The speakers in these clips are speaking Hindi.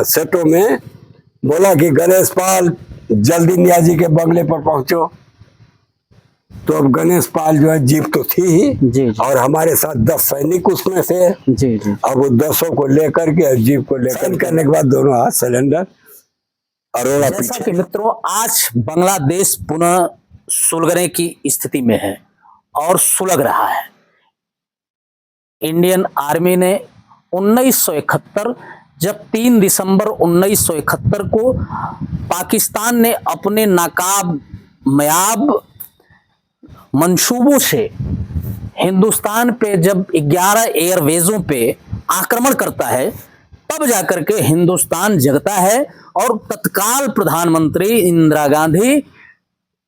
सेटों में बोला कि गणेश पाल जल्दी नियाजी के बंगले पर पहुंचो। तो अब गणेश पाल जो है जीप तो थी ही जी। और हमारे साथ 10 सैनिक उसमें थे। जी जी। अब वो 10 को लेकर के जीप को लेकर करने के बाद दोनों हाथ सिलेंडर, अरोड़ा जैसा पीछे। कि मित्रों, आज बांग्लादेश पुनः सुलगने की स्थिति में है और सुलग रहा है। इंडियन आर्मी ने 1971 जब 3 दिसंबर 1971 को पाकिस्तान ने अपने नाकामयाब मंसूबों से हिंदुस्तान पे जब 11 एयरवेजों पे आक्रमण करता है, तब जाकर के हिंदुस्तान जगता है और तत्काल प्रधानमंत्री इंदिरा गांधी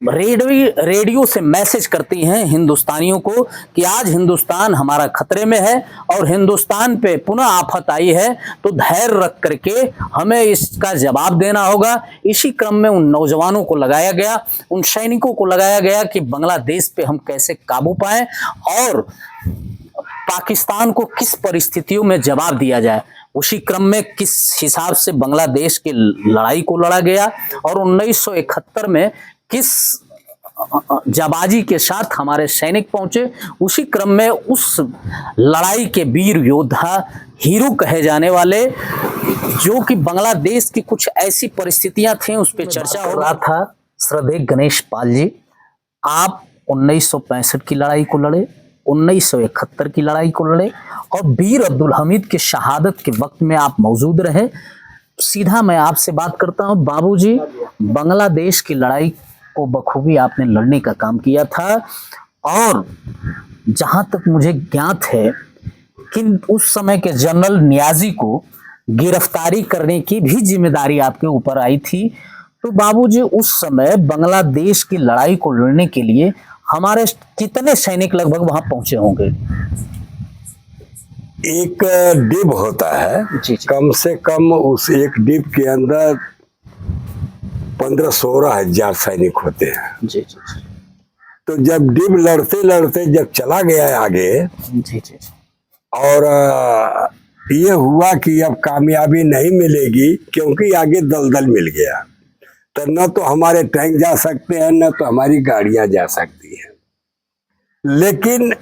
रेडियो से मैसेज करती हैं हिंदुस्तानियों को कि आज हिंदुस्तान हमारा खतरे में है और हिंदुस्तान पे पुनः आफत आई है, तो धैर्य रख करके हमें इसका जवाब देना होगा। इसी क्रम में उन नौजवानों को लगाया गया, उन सैनिकों को लगाया गया कि बांग्लादेश पे हम कैसे काबू पाएं और पाकिस्तान को किस परिस्थितियों में जवाब दिया जाए। उसी क्रम में किस हिसाब से बांग्लादेश की लड़ाई को लड़ा गया और 1971 में किस जाबाजी के साथ हमारे सैनिक पहुंचे। उसी क्रम में उस लड़ाई के वीर योद्धा, हीरो कहे जाने वाले, जो कि बांग्लादेश की कुछ ऐसी परिस्थितियां थी उस पर चर्चा हो रहा था। श्रद्धेय गणेश पाल जी, आप 1965 की लड़ाई को लड़े, 1971 की लड़ाई को लड़े और वीर अब्दुल हमीद की शहादत के वक्त में आप मौजूद रहे। सीधा मैं आपसे बात करता हूं बाबूजी, बांग्लादेश की लड़ाई को बखूबी आपने लड़ने का काम किया था और जहां तक मुझे ज्ञात है कि उस समय के जनरल नियाजी को गिरफ्तारी करने की भी जिम्मेदारी आपके ऊपर आई थी। तो बाबूजी, उस समय बांग्लादेश की लड़ाई को लड़ने के लिए हमारे कितने सैनिक लगभग वहां पहुंचे होंगे? एक डिब होता है जी। कम से कम उस एक डिब के अंदर 15-16 हजार सैनिक होते हैं। जी जी। तो जब डिब लड़ते लड़ते जब चला गया आगे, जी जी, और ये हुआ कि अब कामयाबी नहीं मिलेगी क्योंकि आगे दलदल मिल गया, तो न तो हमारे टैंक जा सकते हैं न तो हमारी गाड़ियां जा सकती हैं। लेकिन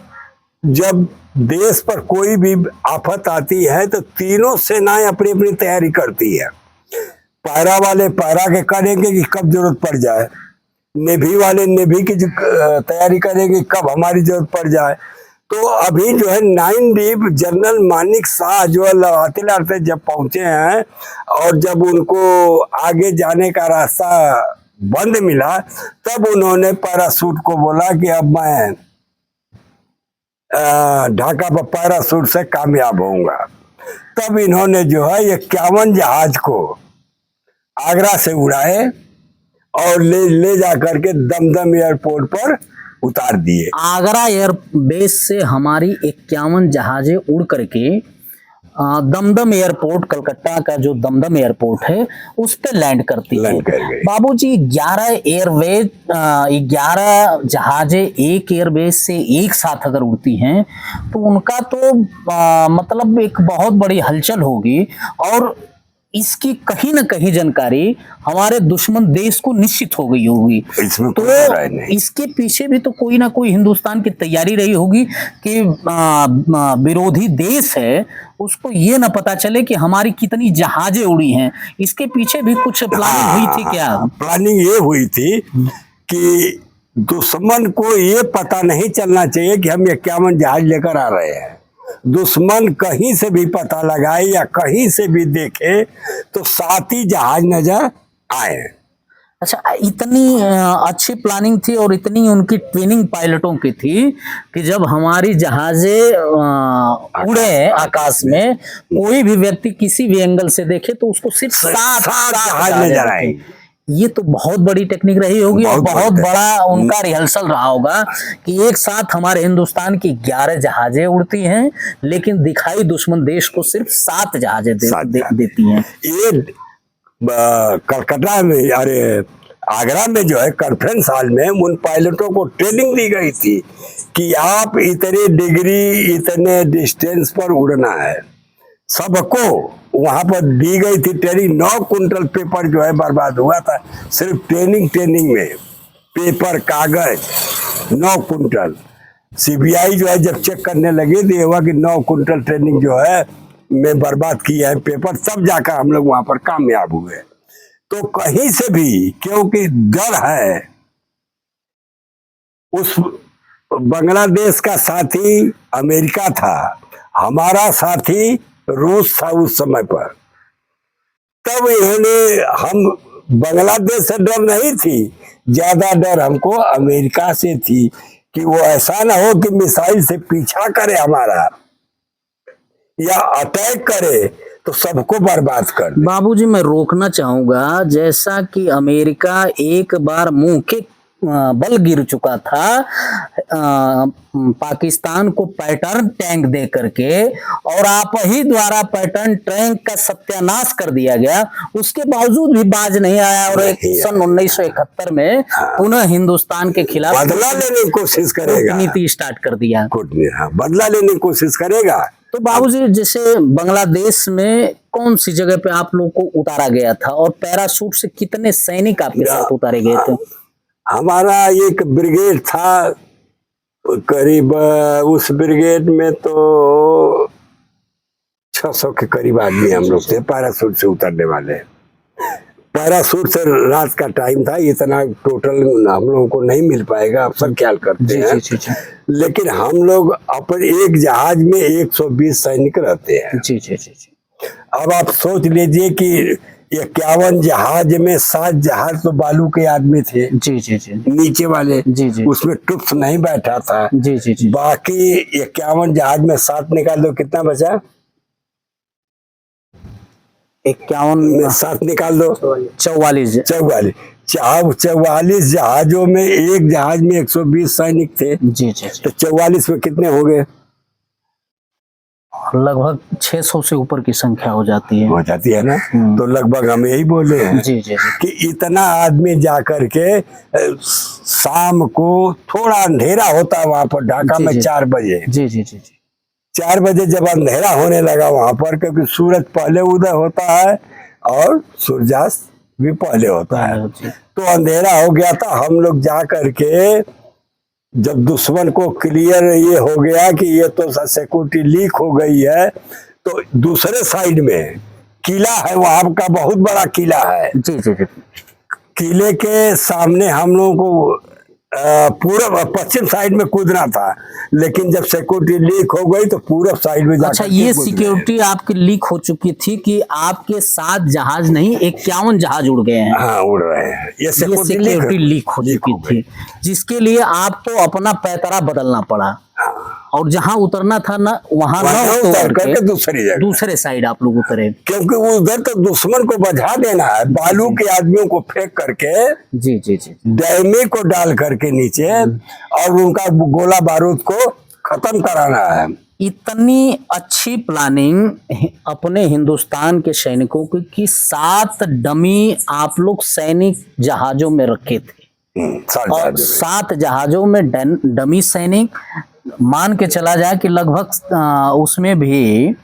जब देश पर कोई भी आफत आती है तो तीनों सेनाएं अपनी अपनी तैयारी करती है। पैरा वाले पैरा के करेंगे कि कब जरूरत पड़ जाए, नेवी वाले नेवी की तैयारी करेंगे कब हमारी जरूरत पड़ जाए। तो अभी जो है 9 डिब जनरल मानिक शाह जो है लड़ाते लड़ते जब पहुंचे हैं और जब उनको आगे जाने का रास्ता बंद मिला, तब उन्होंने पैरासूट को बोला कि अब मैं ढाका पर पैरासूट से कामयाब होऊंगा। तब इन्होंने जो है 51 जहाज को आगरा से उड़ाए और ले जा करके दमदम एयरपोर्ट पर उतार दिए। आगरा एयरबेस से हमारी 51 जहाजें उड़ करके दमदम एयरपोर्ट, कलकत्ता का जो दमदम एयरपोर्ट है, उस पे लैंड करती है। बाबूजी, 11 जहाजें एक एयरबेस से एक साथ अगर उड़ती हैं तो उनका तो मतलब एक बहुत बड़ी हलचल होगी और इसकी कहीं ना कहीं जानकारी हमारे दुश्मन देश को निश्चित हो गई होगी। तो इसके पीछे भी तो कोई ना कोई हिंदुस्तान की तैयारी रही होगी कि विरोधी देश है उसको ये ना पता चले कि हमारी कितनी जहाजें उड़ी हैं। इसके पीछे भी कुछ प्लानिंग हुई थी क्या? प्लानिंग ये हुई थी कि दुश्मन को ये पता नहीं चलना चाहिए कि हम 51 जहाज लेकर आ रहे हैं। दुश्मन कहीं से भी पता लगाए या कहीं से भी देखे तो 7 ही जहाज नजर आए। अच्छा, इतनी अच्छी प्लानिंग थी और इतनी उनकी ट्रेनिंग पायलटों की थी कि जब हमारी जहाजें उड़े आकाश में, कोई भी व्यक्ति किसी भी एंगल से देखे तो उसको सिर्फ 7 जहाज नजर आए। ये तो बहुत बड़ी टेक्निक रही होगी और बहुत बड़ा उनका रिहर्सल रहा होगा कि एक साथ हमारे हिंदुस्तान की 11 जहाजें उड़ती हैं लेकिन दिखाई दुश्मन देश को सिर्फ 7 जहाजें देती हैं। ये कलकत्ता में, अरे आगरा में जो है कॉन्फ्रेंस हॉल में उन पायलटों को ट्रेनिंग दी गई थी कि आप इतने डिग्री इतने डिस्टेंस पर उड़ना है, सबको वहां पर दी गई थी ट्रेनिंग। 9 कुंटल पेपर जो है बर्बाद हुआ था सिर्फ ट्रेनिंग में। पेपर कागज 9 कुंटल। सीबीआई जो है जब चेक करने लगी तो ये हुआ कि 9 कुंटल ट्रेनिंग जो है में बर्बाद किया है पेपर, तब जाकर हम लोग वहां पर कामयाब हुए। तो कहीं से भी क्योंकि डर है, उस बांग्लादेश का साथी अमेरिका था, हमारा साथी रूस था उस समय पर, तब इन्होंने, हम बांग्लादेश से डर नहीं थी, ज्यादा डर हमको अमेरिका से थी कि वो ऐसा ना हो कि मिसाइल से पीछा करे हमारा या अटैक करे तो सबको बर्बाद कर दे। बाबूजी मैं रोकना चाहूंगा, जैसा कि अमेरिका एक बार मुंह के बल गिर चुका था पाकिस्तान को पैटर्न टैंक दे करके, और आप ही द्वारा पैटर्न टैंक का सत्यानाश कर दिया गया, उसके बावजूद भी बाज नहीं आया और सन 1971 में पुनः हिंदुस्तान के खिलाफ बदला लेने की कोशिश करेगा, नीति स्टार्ट कर दिया, बदला लेने की कोशिश करेगा। तो बाबूजी जैसे बांग्लादेश में कौन सी जगह पे आप लोग को उतारा गया था और पैराशूट से कितने सैनिक आपके साथ उतारे गए थे? हमारा एक ब्रिगेड था, करीब उस ब्रिगेड में तो 600 के करीब आदमी हम लोग थे पैराशूट से उतरने वाले। पैराशूट से रात का टाइम था, इतना टोटल हम लोगों को नहीं मिल पाएगा, आप सब ख्याल करते हैं। जी। लेकिन हम लोग अपन एक जहाज में 120 सैनिक रहते हैं। जी। अब आप सोच लीजिए कि 51 जहाज में 7 जहाज तो बालू के आदमी थे। जी। नीचे वाले। जी। उसमें ट्रुप्स नहीं बैठा था। जी। बाकी 51 जहाज में 7 निकाल दो, कितना बचा? 51 में 7 निकाल दो, 44। 44 जहाजों में एक जहाज में 120 सैनिक थे। जी। तो 44 में कितने हो गए? लगभग 600 से ऊपर की संख्या हो जाती है ना। तो लगभग हम यही बोले हैं जी कि इतना आदमी जाकर के शाम को थोड़ा अंधेरा होता है वहां पर ढाका में 4 बजे। जी 4 बजे जब अंधेरा होने लगा वहां पर, क्योंकि सूरज पहले उदय होता है और सूर्यास्त भी पहले होता है, तो अंधेरा हो गया था। हम लोग जा करके जब दुश्मन को क्लियर ये हो गया कि ये तो सिक्योरिटी लीक हो गई है, तो दूसरे साइड में किला है, वहां का बहुत बड़ा किला है। जी। किले के सामने हम लोगों को पूर्व पश्चिम साइड में कूदना था, लेकिन जब सिक्योरिटी लीक हो गई तो पूर्व साइड में जाकर। अच्छा, ये सिक्योरिटी आपकी लीक हो चुकी थी कि आपके 7 जहाज नहीं 51 जहाज उड़ गए हैं? हाँ, उड़ रहे हैं। ये सिक्योरिटी लीक हो चुकी थी, जिसके लिए आपको अपना पैतरा बदलना पड़ा। और जहां उतरना था ना वहां उतर करके दूसरे साइड आप लोग उतरे, क्योंकि उधर तो दुश्मन को बचा देना है। बालू के आदमियों को फेंक करके जी डैमे को डाल करके नीचे और उनका गोला बारूद को खत्म कराना है। इतनी अच्छी प्लानिंग अपने हिंदुस्तान के सैनिकों की कि 7 डमी आप लोग सैनिक जहाजों में रखे थे और 7 जहाजों में डमी सैनिक, मान के चला जाए कि लगभग उसमें भी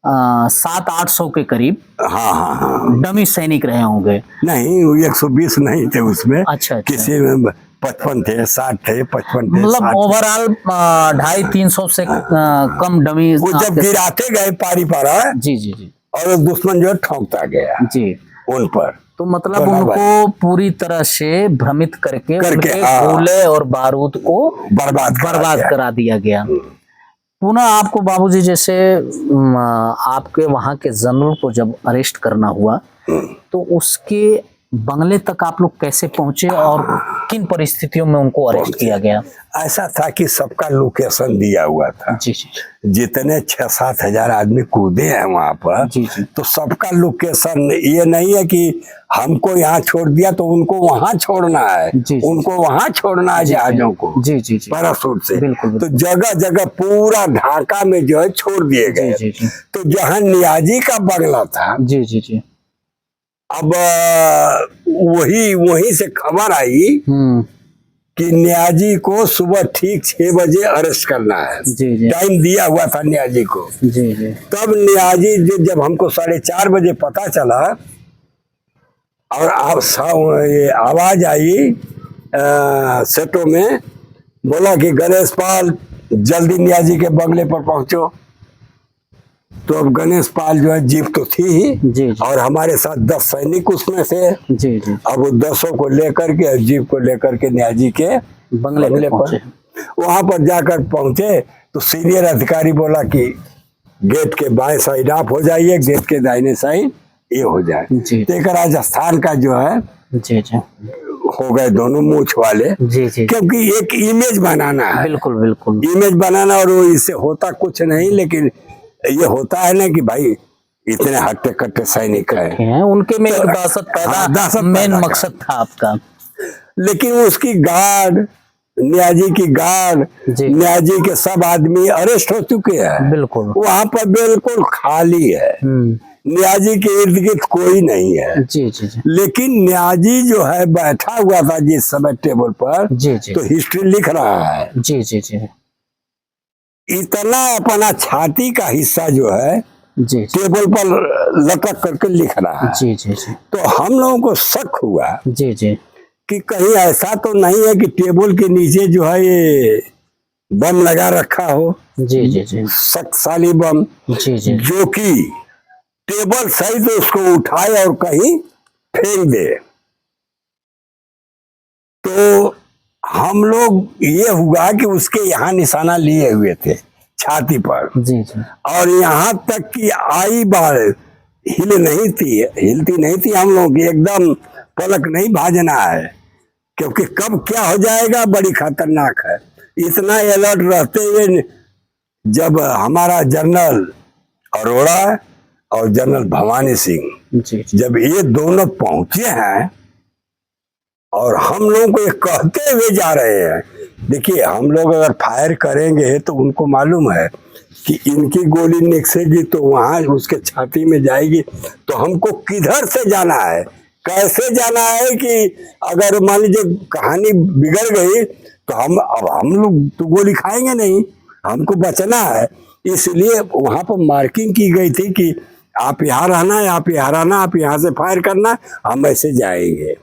700-800 के करीब हाँ डमी सैनिक रहे होंगे। नहीं, 120 नहीं थे उसमें। अच्छा। किसी में 55 थे, 60 थे, 55 थे, मतलब ओवरऑल 250-300 से कम डमी वो जब गिराते गए पारी पारा। जी और दुश्मन जो ठोंकता गया जी उन पर, तो मतलब उनको पूरी तरह से भ्रमित करके गोले और बारूद को बर्बाद करा दिया गया। पुनः आपको बाबूजी जैसे आपके वहां के जनरल को जब अरेस्ट करना हुआ तो उसके बंगले तक आप लोग कैसे पहुंचे और किन परिस्थितियों में उनको अरेस्ट किया गया? ऐसा था कि सबका लोकेशन दिया हुआ था। जी। जितने 6-7 हजार आदमी कूदे हैं वहां पर। जी। तो सबका लोकेशन, ये नहीं है कि हमको यहाँ छोड़ दिया तो उनको वहां छोड़ना है। उनको वहां छोड़ना है जहाजों को। जी पैराशूट से। बिल्कुल। तो जगह जगह पूरा ढाका में जो है छोड़ दिए गए। तो जहाँ नियाजी का बंगला था, जी अब वही से खबर आई कि न्याजी को सुबह ठीक 6 बजे अरेस्ट करना है। जी जी टाइम दिया हुआ था न्याजी को। जी जी तब न्याजी जब हमको 4:30 बजे पता चला और ये आवाज आई सेटों में, बोला कि गणेश पाल जल्दी न्याजी के बंगले पर पहुंचो। तो अब गणेश पाल जो है, जीप तो थी ही जी जी और हमारे साथ 10 सैनिक उसमें से। जी जी अब वो 10 को लेकर के, जीप को लेकर के न्याजी के बंगले पे पहुंचे। वहां पर जाकर पहुंचे तो सीनियर अधिकारी बोला कि गेट के बाएं साइड आप हो जाइए, गेट के दाहिने साइड ये हो जाए। जी तो एक राजस्थान का जो है जी जी हो गए दोनों मूछ वाले, जी जी क्योंकि एक इमेज बनाना है। बिल्कुल बिल्कुल इमेज बनाना, और वो इससे होता कुछ नहीं, लेकिन ये होता है ना कि भाई इतने हट्टे कट्टे सैनिक है, हैं, उनके में एक दहशत हाँ, दहशत पैदा मेन पैदा कर। मकसद था आपका। लेकिन उसकी गार्ड, न्याजी की गार्ड, जी। न्याजी के सब आदमी अरेस्ट हो चुके हैं। बिल्कुल। वहां पर बिल्कुल खाली है, न्याजी के इर्द गिर्द कोई नहीं है। जी जी जी लेकिन न्याजी जो है बैठा हुआ था जिस समय टेबल पर, जी जी तो हिस्ट्री लिख रहा है। जी जी जी इतना अपना छाती का हिस्सा जो है जी टेबल पर लटक करके लिख रहा है। जी जी जी तो हम लोगों को शक हुआ जी जी कि कहीं ऐसा तो नहीं है कि टेबल के नीचे जो है ये बम लगा रखा हो, जी जी जी शक्तिशाली बम, जी जी जो कि टेबल सही तो उसको उठाए और कहीं फेंक दे। तो हम लोग ये हुआ कि उसके यहाँ निशाना लिए हुए थे छाती पर, जी जी और यहाँ तक कि आई बार हिलती नहीं थी हम लोग की, एकदम पलक नहीं भाजना है, क्योंकि कब क्या हो जाएगा बड़ी खतरनाक है। इतना अलर्ट रहते हुए जब हमारा जनरल अरोड़ा और जनरल भवानी सिंह, जी जब ये दोनों पहुंचे हैं और हम लोगों को ये कहते हुए जा रहे हैं, देखिए हम लोग अगर फायर करेंगे तो उनको मालूम है कि इनकी गोली निकसेगी तो वहां उसके छाती में जाएगी, तो हमको किधर से जाना है, कैसे जाना है कि अगर मान लीजिए कहानी बिगड़ गई तो हम लोग तो गोली खाएंगे नहीं, हमको बचना है। इसलिए वहां पर मार्किंग की गई थी कि आप यहाँ रहना है, आप यहाँ रहना, आप यहाँ से फायर करना, हम ऐसे जाएंगे।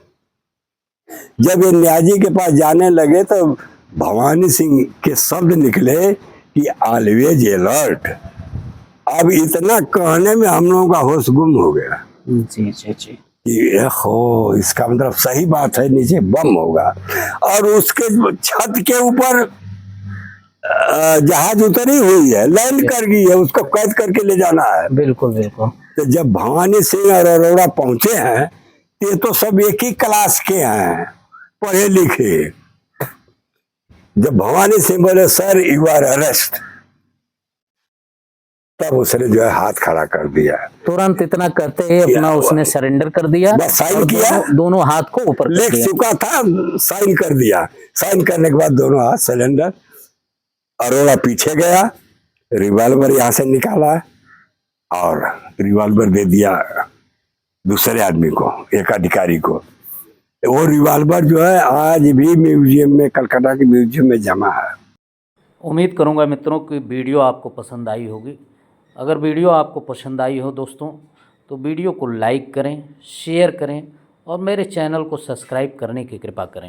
जब ये न्याजी के पास जाने लगे तो भवानी सिंह के शब्द निकले कि ऑलवेज अलर्ट। अब इतना कहने में हम लोगों का होश गुम हो गया जी जी जी कि हो, इसका मतलब सही बात है, नीचे बम होगा। और उसके छत के ऊपर जहाज उतरी हुई है, लैंड कर गई है, उसको कैद करके ले जाना है। बिल्कुल बिल्कुल। तो जब भवानी सिंह और अरोड़ा पहुंचे हैं, ये तो सब एक ही क्लास के हैं, पढ़े लिखे। जब भवानी सिंह बोले सर यू आर अरेस्ट, तब उसने जो है हाथ खड़ा कर दिया, तुरंत इतना करते ही अपना उसने सरेंडर कर दिया, बस साइन और किया, दोनों हाथ को ऊपर कर लिख दिया। चुका था, साइन कर दिया। साइन करने के बाद दोनों हाथ सिलेंडर, अरोड़ा पीछे गया, रिवॉल्वर यहाँ से निकाला और रिवॉल्वर दे दिया दूसरे आदमी को, एक अधिकारी को। वो रिवॉल्वर जो है आज भी म्यूजियम में, कलकत्ता के म्यूजियम में जमा है। उम्मीद करूंगा मित्रों कि वीडियो आपको पसंद आई होगी। अगर वीडियो आपको पसंद आई हो दोस्तों, तो वीडियो को लाइक करें, शेयर करें और मेरे चैनल को सब्सक्राइब करने की कृपा करें।